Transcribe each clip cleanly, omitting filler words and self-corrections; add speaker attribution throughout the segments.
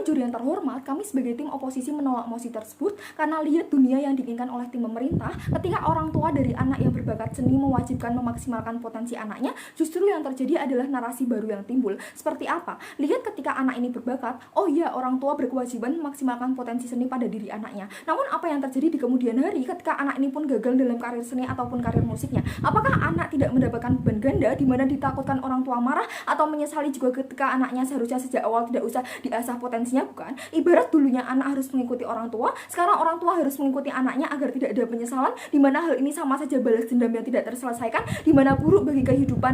Speaker 1: Juri yang terhormat, kami sebagai tim oposisi menolak mosi tersebut karena lihat dunia yang diinginkan oleh tim pemerintah ketika orang tua dari anak yang berbakat seni mewajibkan memaksimalkan potensi anaknya, justru yang terjadi adalah narasi baru yang timbul. Seperti apa? Lihat ketika anak ini berbakat, oh iya, orang tua berkewajiban memaksimalkan potensi seni pada diri anaknya. Namun apa yang terjadi di kemudian hari ketika anak ini pun gagal dalam karir seni ataupun karir musiknya? Apakah anak tidak mendapatkan beban ganda di mana ditakutkan orang tua marah atau menyesali juga ketika anaknya seharusnya sejak awal tidak usah diasah potensinya? Bukan. Ibarat dulunya anak harus mengikuti orang tua, sekarang orang tua harus mengikuti anaknya agar tidak ada penyesalan, di mana hal ini sama saja balas dendam yang tidak terselesaikan, di mana buruk bagi kehidupan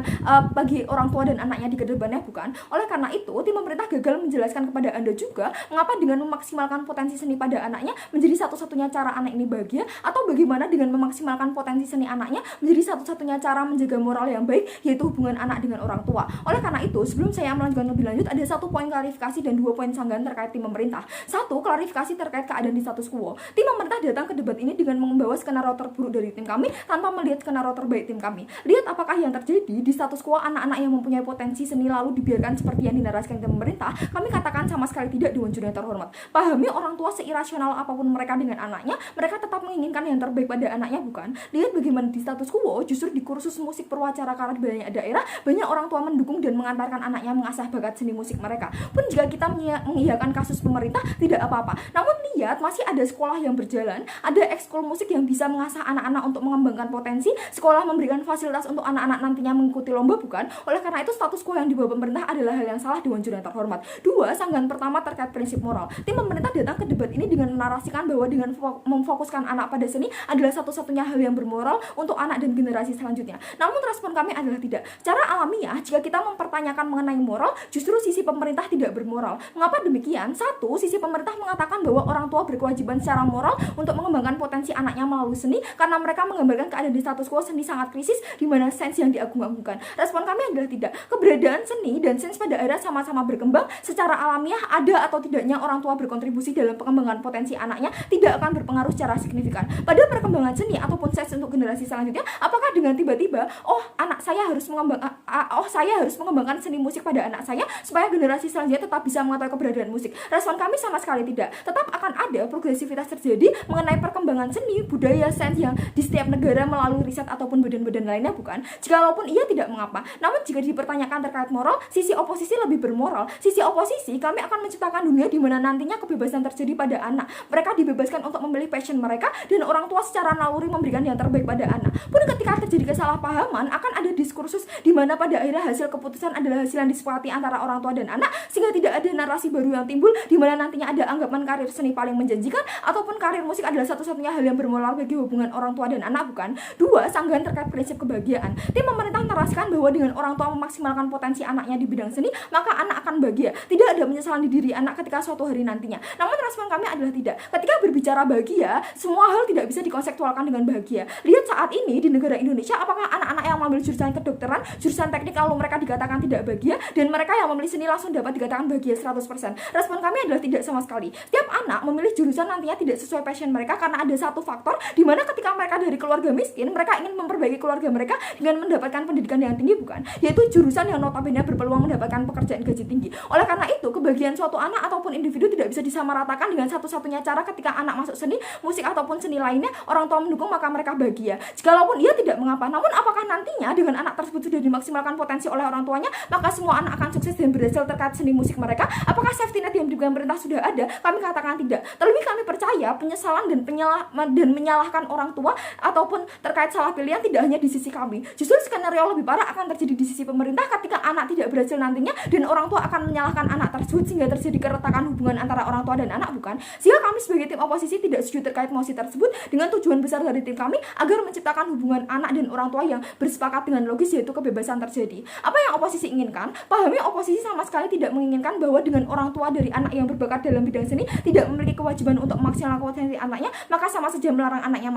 Speaker 1: bagi orang tua dan anaknya di kedepannya. Bukan. Oleh karena itu, tim pemerintah gagal menjelaskan kepada Anda juga mengapa dengan memaksimalkan potensi seni pada anaknya menjadi satu-satunya cara anak ini bahagia, atau bagaimana dengan memaksimalkan potensi seni anaknya menjadi satu-satunya cara menjaga moral yang baik, yaitu hubungan anak dengan orang tua. Oleh karena itu, sebelum saya melanjutkan lebih lanjut, ada satu poin klarifikasi dan 2 poin sanggahan terkait tim pemerintah. 1. Klarifikasi terkait keadaan di status quo. Tim pemerintah datang ke debat ini dengan membawa skenario terburuk dari tim kami tanpa melihat skenario terbaik tim kami. Lihat apakah yang terjadi di status quo anak-anak yang mempunyai potensi seni lalu dibiarkan seperti yang dinarasikan tim pemerintah. Kami katakan sama sekali tidak, Dewan Juri yang terhormat. Pahami orang tua seirasional apapun mereka dengan anaknya, mereka tetap menginginkan yang terbaik pada anaknya, bukan? Lihat bagaimana di status quo justru di kursus musik perwacara karena di banyak daerah banyak orang tua mendukung dan mengantarkan anaknya mengasah bakat seni musik mereka. Pun jika kita mengiyakan kasus pemerintah, tidak apa-apa. Namun lihat, masih ada sekolah yang berjalan, ada ekskul musik yang bisa mengasah anak-anak untuk mengembangkan potensi, sekolah memberikan fasilitas untuk anak-anak nantinya mengikuti lomba, bukan? Oleh karena itu, status quo yang dibawa pemerintah adalah hal yang salah, Dewan Juri yang terhormat. 2. Sanggahan pertama terkait prinsip moral. Tim pemerintah datang ke debat ini dengan menarasikan bahwa dengan memfokuskan anak pada seni adalah satu-satunya hal yang bermoral untuk anak dan generasi selanjutnya. Namun respon kami adalah tidak. Secara alamiah, jika kita mempertanyakan mengenai moral, justru sisi pemerintah tidak bermoral. Mengapa demikian? 1. Sisi pemerintah mengatakan bahwa orang tua berkewajiban secara moral untuk mengembangkan potensi anaknya melalui seni karena mereka menggambarkan keadaan di status quo seni sangat krisis di mana sains yang diagung-agungkan. Respon kami adalah tidak. Keberadaan seni dan sains pada akhirnya sama-sama berkembang. Secara alamiah, ada atau tidaknya orang tua berkontribusi dalam pengembangan potensi anaknya tidak akan berpengaruh secara signifikan pada perkembangan seni ataupun sains untuk generasi selanjutnya. Apakah dengan tiba-tiba, saya harus mengembangkan seni musik pada anak saya supaya generasi selanjutnya tetap bisa mengetahui keberadaan musik? Respon kami sama sekali tidak. Tetap akan ada progresivitas terjadi mengenai perkembangan seni, budaya, sains yang di setiap negara melalui riset ataupun badan-badan lainnya, bukan? Jikalaupun iya, tidak mengapa. Namun jika dipertanyakan terkait moral, sisi oposisi lebih bermoral. Sisi oposisi, kami akan menciptakan dunia di mana nantinya kebebasan terjadi pada anak. Mereka dibebaskan untuk memilih passion mereka dan orang tua secara naluri memberikan yang terbaik pada anak. Pun ketika terjadi kesalahpahaman, akan ada diskursus di mana pada akhirnya hasil keputusan adalah hasil yang disepakati antara orang tua dan anak, sehingga tidak ada narasi baru yang timbul di mana nantinya ada anggapan karir seni paling menjanjikan ataupun karir musik adalah satu-satunya hal yang bermoral bagi hubungan orang tua dan anak, bukan? 2. Sanggahan terkait prinsip kebahagiaan. Tim pemerintah menarasikan bahwa dengan orang tua memaksimalkan potensi anaknya di bidang seni, maka anak akan bahagia. Tidak ada penyesalan di diri anak ketika suatu hari nantinya. Namun respon kami adalah tidak. Ketika berbicara bahagia, semua hal tidak bisa dikonseptualkan dengan bahagia. Lihat saat ini di negara Indonesia, apakah anak-anak yang mengambil jurusan kedokteran, jurusan teknik lalu mereka dikatakan tidak bahagia, dan mereka yang memilih seni langsung dapat dikatakan bahagia 100%? Respon kami adalah tidak sama sekali. Setiap anak memilih jurusan nantinya tidak sesuai passion mereka karena ada satu faktor di mana ketika mereka dari keluarga miskin, mereka ingin memperbaiki keluarga mereka dengan mendapatkan pendidikan yang tinggi, bukan? Yaitu jurusan yang notabene berpeluang mendapatkan pekerjaan gaji tinggi. Oleh karena itu, kebahagiaan suatu anak ataupun individu tidak bisa disamaratakan dengan satu-satunya cara ketika anak masuk seni, musik ataupun seni lainnya, orang tua mendukung maka mereka bahagia. Jikalaupun ia tidak mengapa. Namun apakah nantinya dengan anak tersebut sudah dimaksimalkan potensi oleh orang tuanya, maka semua anak akan sukses dan berhasil terkait seni musik mereka? Apakah safety net yang diberikan pemerintah sudah ada? Kami katakan tidak. Terlebih kami percaya penyesalan dan menyalahkan orang tua ataupun terkait salah pilihan tidak hanya di sisi kami. Justru skenario lebih parah akan terjadi di sisi pemerintah ketika anak tidak berhasil nantinya dan orang tua akan menyalahkan anak tersebut sehingga terjadi keretakan hubungan antara orang tua dan anak, bukan? Sehingga kami sebagai tim oposisi tidak setuju terkait mosi tersebut dengan tujuan besar dari tim kami agar menciptakan hubungan anak dan orang tua yang bersepakat dengan logis, yaitu kebebasan terjadi. Apa yang oposisi inginkan? Pahami, oposisi sama sekali tidak menginginkan bahwa dengan orang tua dari anak yang berbakat dalam bidang seni tidak memiliki kewajiban untuk memaksimalkan potensi anaknya, maka sama saja melarang anaknya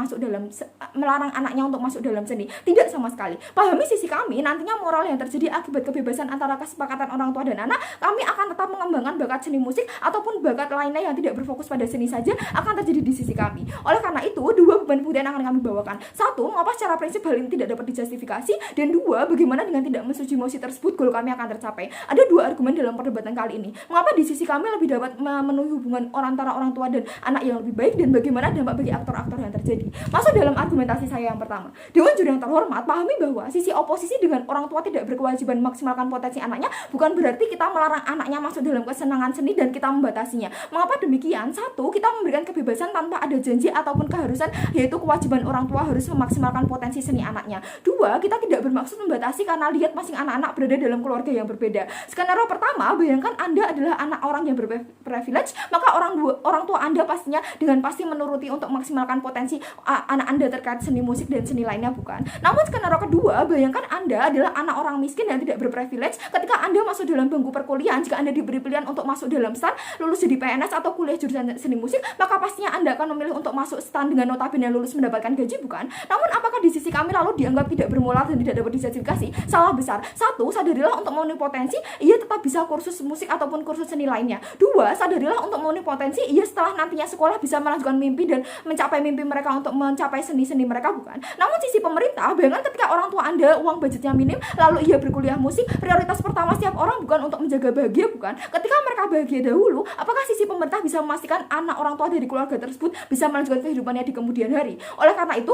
Speaker 1: untuk masuk dalam seni. Tidak sama sekali. Pahami sisi kami, nantinya moral yang terjadi akibat kebebasan antara kesepakatan orang tua dan anak, kami akan tetap mengembangkan bakat seni musik ataupun bakat lainnya yang tidak berfokus pada seni saja akan terjadi di sisi kami. Oleh karena itu, 2 beban pembuktian akan kami bawakan. 1. Mengapa secara prinsip hal ini tidak dapat dijustifikasi, dan 2. Bagaimana dengan tidak menyetujui mosi tersebut goal kami akan tercapai. Ada 2 argumen dalam perdebatan kali ini. Mengapa di sisi kami lebih dapat memenuhi hubungan antara orang tua dan anak yang lebih baik, dan bagaimana dampak bagi aktor-aktor yang terjadi. Masuk dalam argumentasi saya yang pertama. Dewan juri yang terhormat, pahami bahwa sisi oposisi dengan orang tua tidak berkewajiban memaksimalkan potensi anaknya bukan berarti kita melarang anaknya masuk dalam kesenangan seni dan kita membatasinya. Mengapa demikian? Satu, kita memberikan kebebasan tanpa ada janji ataupun keharusan, yaitu kewajiban orang tua harus memaksimalkan potensi seni anaknya. Dua, kita tidak bermaksud membatasi karena lihat masing anak-anak berada dalam keluarga yang berbeda. Skenario pertama, bayangkan Anda adalah anak orang yang berprivilege, maka orang tua Anda pastinya dengan pasti menuruti untuk memaksimalkan potensi anak Anda terkait seni musik dan seni lainnya, bukan? Namun skenario kedua, bayangkan Anda adalah anak orang miskin yang tidak berprivilege. Ketika Anda masuk dalam bangku perkuliahan, jika Anda diberi pilihan untuk masuk dalam STAN, lulus jadi PNS atau kuliah jurusan seni musik, maka pastinya Anda akan memilih untuk masuk STAN dengan notabene lulus mendapatkan gaji, bukan? Namun apakah di sisi kami lalu dianggap tidak bermoral dan tidak dapat dijustifikasi? Salah besar. Satu, sadarilah untuk memenuhi potensi, ia tetap bisa kursus musik ataupun kursus seni lainnya. Dua, sadarilah untuk memenuhi potensi, ia setelah nantinya sekolah bisa melanjutkan mimpi dan mencapai mimpi mereka untuk mencapai seni-seni mereka, bukan? Namun sisi pemerintah, bayangkan ketika orang tua Anda uang budgetnya minim, lalu ia berkuliah musik, prioritas pertama setiap orang bukan untuk menjaga bahagia, bukan? Ketika mereka bahagia dahulu, apakah sisi pemerintah bisa memastikan anak orang tua dari keluarga tersebut bisa melanjutkan kehidupannya di kemudian hari? Oleh karena itu,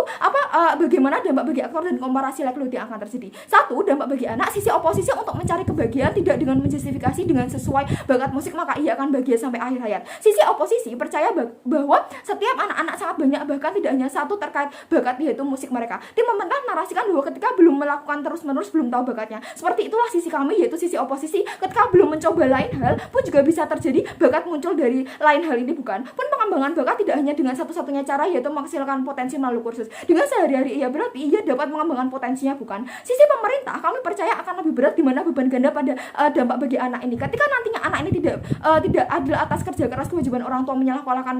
Speaker 1: bagaimana dampak bagi aktor dan komparasi likelihood yang akan terjadi? Satu, dampak bagi anak, sisi oposisi untuk mencari kebahagiaan tidak dengan menjustifikasi dengan sesuai bakat musik maka ia akan bahagia sampai akhir hayat. Sisi oposisi percaya bahwa setiap anak-anak sangat banyak, bahkan tidak hanya satu terkait bakat yaitu musik mereka. Tim pemerintah narasikan bahwa ketika belum melakukan terus-menerus belum tahu bakatnya. Seperti itulah sisi kami, yaitu sisi oposisi. Ketika belum mencoba lain hal pun juga bisa terjadi bakat muncul dari lain hal ini, bukan? Pun pengembangan bakat tidak hanya dengan satu-satunya cara yaitu menghasilkan potensi melalui kursus. Dengan sehari-hari ia berarti ia dapat mengembangkan potensinya, bukan? Sisi pemerintah kami percaya akan lebih berat di mana beban ganda pada dampak bagi anak ini. Ketika nantinya anak ini tidak adil atas kerja keras kewajiban orang tua menyalahgunakan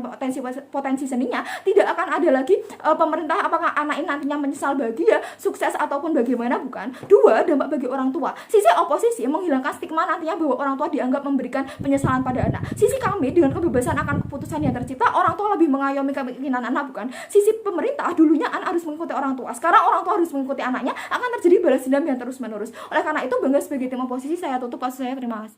Speaker 1: potensi seninya, tidak akan ada lagi pemerintah apakah anak ini nantinya menyesal bahagia, sukses ataupun bagaimana, bukan? Dua, dampak bagi orang tua. Sisi oposisi menghilangkan stigma nantinya bahwa orang tua dianggap memberikan penyesalan pada anak. Sisi kami dengan kebebasan akan keputusan yang tercipta, orang tua lebih mengayomi keinginan anak, bukan? Sisi pemerintah, dulunya anak harus mengikuti orang tua, sekarang orang tua harus mengikuti anaknya, akan terjadi balas dendam yang terus menerus. Oleh karena itu, bangga sebagai tim oposisi, saya tutup. Saya terima kasih.